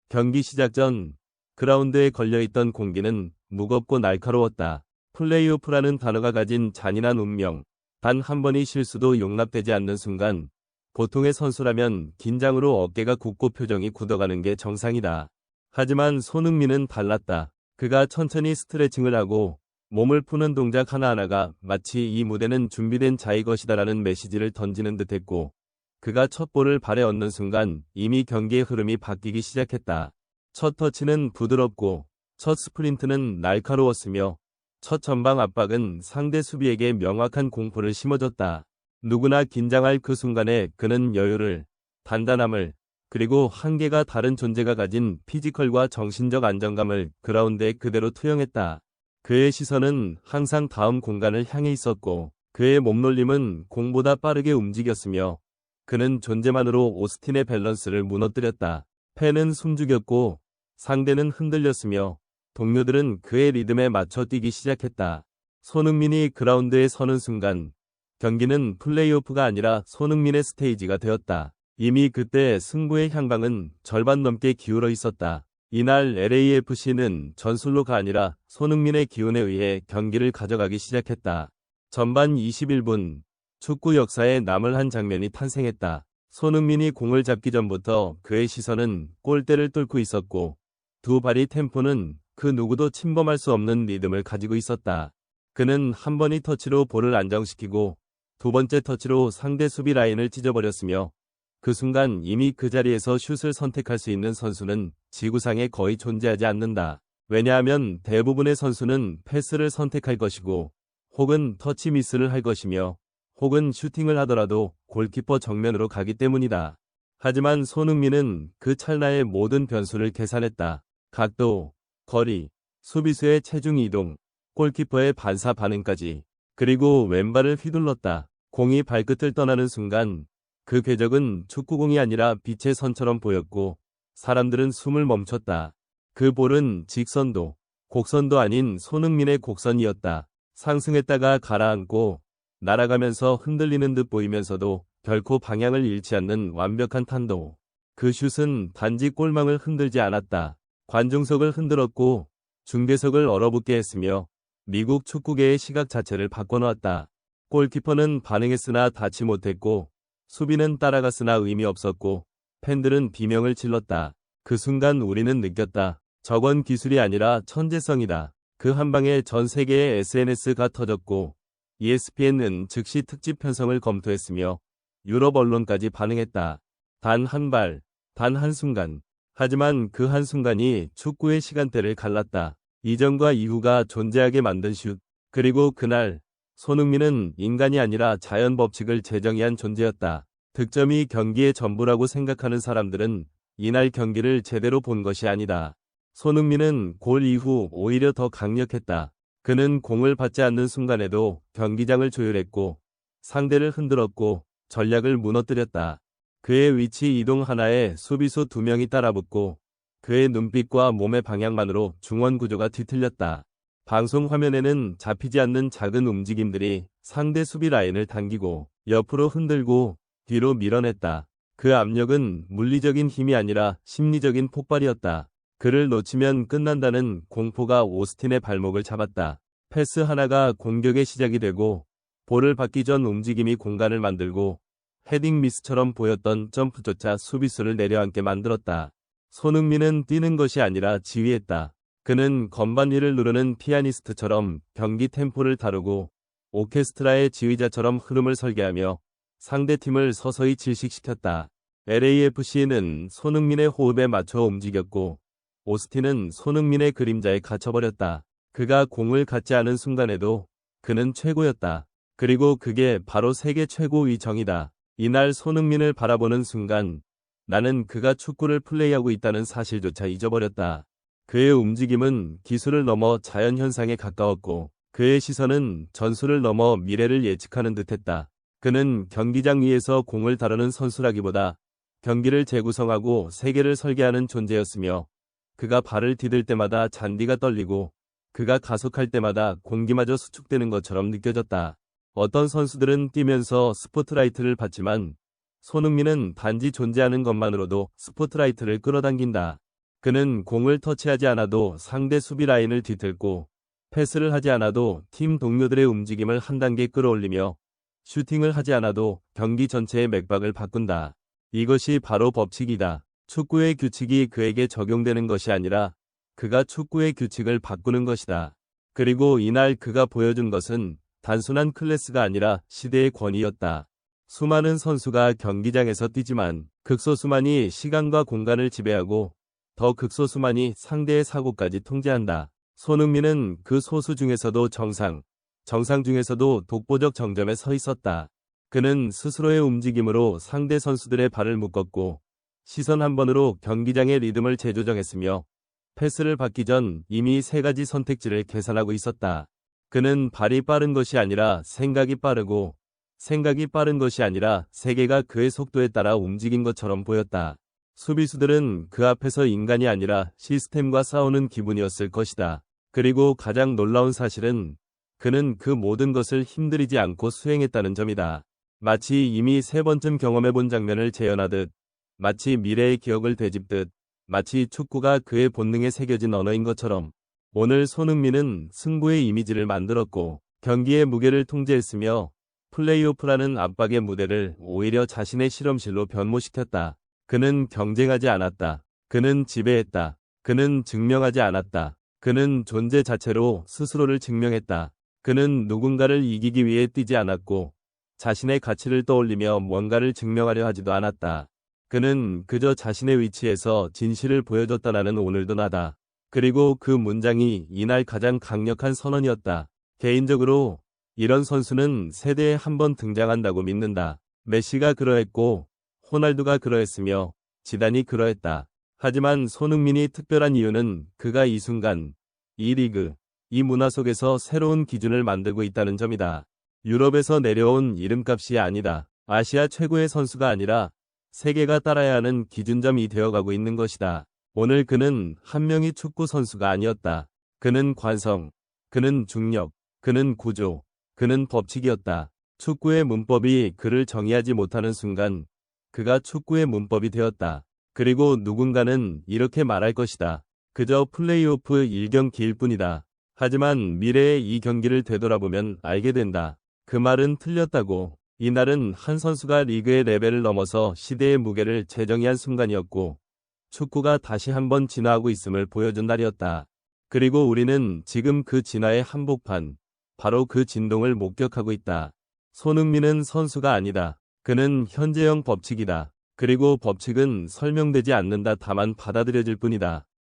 경기 시작 전 그라운드에 걸려있던 공기는 무겁고 날카로웠다. 플레이오프라는 단어가 가진 잔인한 운명, 단 한 번의 실수도 용납되지 않는 순간 보통의 선수라면 긴장으로 어깨가 굽고 표정이 굳어가는 게 정상이다. 하지만 손흥민은 달랐다. 그가 천천히 스트레칭을 하고 몸을 푸는 동작 하나하나가 마치 이 무대는 준비된 자의 것이다라는 메시지를 던지는 듯했고, 그가 첫 볼을 발에 얻는 순간 이미 경기의 흐름이 바뀌기 시작했다. 첫 터치는 부드럽고 첫 스프린트는 날카로웠으며 첫 전방 압박은 상대 수비에게 명확한 공포를 심어줬다. 누구나 긴장할 그 순간에 그는 여유를, 단단함을, 그리고 한계가 다른 존재가 가진 피지컬과 정신적 안정감을 그라운드에 그대로 투영했다. 그의 시선은 항상 다음 공간을 향해 있었고, 그의 몸놀림은 공보다 빠르게 움직였으며, 그는 존재만으로 오스틴의 밸런스를 무너뜨렸다. 팬은 숨죽였고 상대는 흔들렸으며 동료들은 그의 리듬에 맞춰 뛰기 시작했다. 손흥민이 그라운드에 서는 순간 경기는 플레이오프가 아니라 손흥민의 스테이지가 되었다. 이미 그때 승부의 향방은 절반 넘게 기울어 있었다. 이날 LAFC는 전술로가 아니라 손흥민의 기운에 의해 경기를 가져가기 시작했다. 전반 21분 축구 역사에 남을 한 장면이 탄생했다. 손흥민이 공을 잡기 전부터 그의 시선은 골대를 뚫고 있었고 두 발의 템포는 그 누구도 침범할 수 없는 리듬을 가지고 있었다. 그는 한 번의 터치로 볼을 안정시키고 두 번째 터치로 상대 수비 라인을 찢어버렸으며 그 순간 이미 그 자리에서 슛을 선택할 수 있는 선수는 지구상에 거의 존재하지 않는다. 왜냐하면 대부분의 선수는 패스를 선택할 것이고 혹은 터치 미스를 할 것이며 혹은 슈팅을 하더라도 골키퍼 정면으로 가기 때문이다. 하지만 손흥민은 그 찰나의 모든 변수를 계산했다. 각도, 거리, 수비수의 체중 이동, 골키퍼의 반사 반응까지. 그리고 왼발을 휘둘렀다. 공이 발끝을 떠나는 순간 그 궤적은 축구공이 아니라 빛의 선처럼 보였고 사람들은 숨을 멈췄다. 그 볼은 직선도, 곡선도 아닌 손흥민의 곡선이었다. 상승했다가 가라앉고 날아가면서 흔들리는 듯 보이면서도 결코 방향을 잃지 않는 완벽한 탄도. 그 슛은 단지 골망을 흔들지 않았다. 관중석을 흔들었고 중계석을 얼어붙게 했으며 미국 축구계의 시각 자체를 바꿔놓았다. 골키퍼는 반응했으나 닿지 못했고 수비는 따라갔으나 의미 없었고 팬들은 비명을 질렀다. 그 순간 우리는 느꼈다. 저건 기술이 아니라 천재성이다. 그 한 방에 전 세계의 SNS가 터졌고 ESPN은 즉시 특집 편성을 검토했으며 유럽 언론까지 반응했다. 단 한 발, 단 한순간. 하지만 그 한순간이 축구의 시간대를 갈랐다. 이전과 이후가 존재하게 만든 슛. 그리고 그날 손흥민은 인간이 아니라 자연 법칙을 재정의한 존재였다. 득점이 경기의 전부라고 생각하는 사람들은 이날 경기를 제대로 본 것이 아니다. 손흥민은 골 이후 오히려 더 강력했다. 그는 공을 받지 않는 순간에도 경기장을 조율했고 상대를 흔들었고 전략을 무너뜨렸다. 그의 위치 이동 하나에 수비수 2명이 따라붙고 그의 눈빛과 몸의 방향만으로 중원 구조가 뒤틀렸다. 방송 화면에는 잡히지 않는 작은 움직임들이 상대 수비 라인을 당기고 옆으로 흔들고 뒤로 밀어냈다. 그 압력은 물리적인 힘이 아니라 심리적인 폭발이었다. 그를 놓치면 끝난다는 공포가 오스틴의 발목을 잡았다. 패스 하나가 공격의 시작이 되고 볼을 받기 전 움직임이 공간을 만들고 헤딩 미스처럼 보였던 점프조차 수비수를 내려앉게 만들었다. 손흥민은 뛰는 것이 아니라 지휘했다. 그는 건반 위를 누르는 피아니스트처럼 경기 템포를 다루고 오케스트라의 지휘자처럼 흐름을 설계하며 상대팀을 서서히 질식시켰다. LAFC는 손흥민의 호흡에 맞춰 움직였고 오스틴은 손흥민의 그림자에 갇혀버렸다. 그가 공을 갖지 않은 순간에도 그는 최고였다. 그리고 그게 바로 세계 최고의 정이다. 이날 손흥민을 바라보는 순간 나는 그가 축구를 플레이하고 있다는 사실조차 잊어버렸다. 그의 움직임은 기술을 넘어 자연현상에 가까웠고 그의 시선은 전술을 넘어 미래를 예측하는 듯했다. 그는 경기장 위에서 공을 다루는 선수라기보다 경기를 재구성하고 세계를 설계하는 존재였으며 그가 발을 디딜 때마다 잔디가 떨리고 그가 가속할 때마다 공기마저 수축되는 것처럼 느껴졌다. 어떤 선수들은 뛰면서 스포트라이트를 받지만 손흥민은 단지 존재하는 것만으로도 스포트라이트를 끌어당긴다. 그는 공을 터치하지 않아도 상대 수비 라인을 뒤틀고 패스를 하지 않아도 팀 동료들의 움직임을 한 단계 끌어올리며 슈팅을 하지 않아도 경기 전체의 맥박을 바꾼다. 이것이 바로 법칙이다. 축구의 규칙이 그에게 적용되는 것이 아니라 그가 축구의 규칙을 바꾸는 것이다. 그리고 이날 그가 보여준 것은 단순한 클래스가 아니라 시대의 권위였다. 수많은 선수가 경기장에서 뛰지만 극소수만이 시간과 공간을 지배하고 더 극소수만이 상대의 사고까지 통제한다. 손흥민은 그 소수 중에서도 정상 중에서도 독보적 정점에 서 있었다. 그는 스스로의 움직임으로 상대 선수들의 발을 묶었고 시선 한 번으로 경기장의 리듬을 재조정했으며 패스를 받기 전 이미 세 가지 선택지를 계산하고 있었다. 그는 발이 빠른 것이 아니라 생각이 빠르고 생각이 빠른 것이 아니라 세계가 그의 속도에 따라 움직인 것처럼 보였다. 수비수들은 그 앞에서 인간이 아니라 시스템과 싸우는 기분이었을 것이다. 그리고 가장 놀라운 사실은 그는 그 모든 것을 힘들이지 않고 수행했다는 점이다. 마치 이미 세 번쯤 경험해본 장면을 재현하듯, 마치 미래의 기억을 되짚듯, 마치 축구가 그의 본능에 새겨진 언어인 것처럼 오늘 손흥민은 승부의 이미지를 만들었고 경기의 무게를 통제했으며 플레이오프라는 압박의 무대를 오히려 자신의 실험실로 변모시켰다. 그는 경쟁하지 않았다. 그는 지배했다. 그는 증명하지 않았다. 그는 존재 자체로 스스로를 증명했다. 그는 누군가를 이기기 위해 뛰지 않았고 자신의 가치를 떠올리며 뭔가를 증명하려 하지도 않았다. 그는 그저 자신의 위치에서 진실을 보여줬다라는 오늘도 나다. 그리고 그 문장이 이날 가장 강력한 선언이었다. 개인적으로 이런 선수는 세대에 한 번 등장한다고 믿는다. 메시가 그러했고 호날두가 그러했으며 지단이 그러했다. 하지만 손흥민이 특별한 이유는 그가 이 순간, 이 리그, 이 문화 속에서 새로운 기준을 만들고 있다는 점이다. 유럽에서 내려온 이름값이 아니다. 아시아 최고의 선수가 아니라 세계가 따라야 하는 기준점이 되어가고 있는 것이다. 오늘 그는 한 명의 축구 선수가 아니었다. 그는 관성, 그는 중력, 그는 구조, 그는 법칙이었다. 축구의 문법이 그를 정의하지 못하는 순간 그가 축구의 문법이 되었다. 그리고 누군가는 이렇게 말할 것이다. 그저 플레이오프 1경기일 뿐이다. 하지만 미래의 이 경기를 되돌아보면 알게 된다. 그 말은 틀렸다고. 이날은 한 선수가 리그의 레벨을 넘어서 시대의 무게를 재정의한 순간이었고 축구가 다시 한번 진화하고 있음을 보여준 날이었다. 그리고 우리는 지금 그 진화의 한복판, 바로 그 진동을 목격하고 있다. 손흥민은 선수가 아니다. 그는 현재형 법칙이다. 그리고 법칙은 설명되지 않는다. 다만 받아들여질 뿐이다.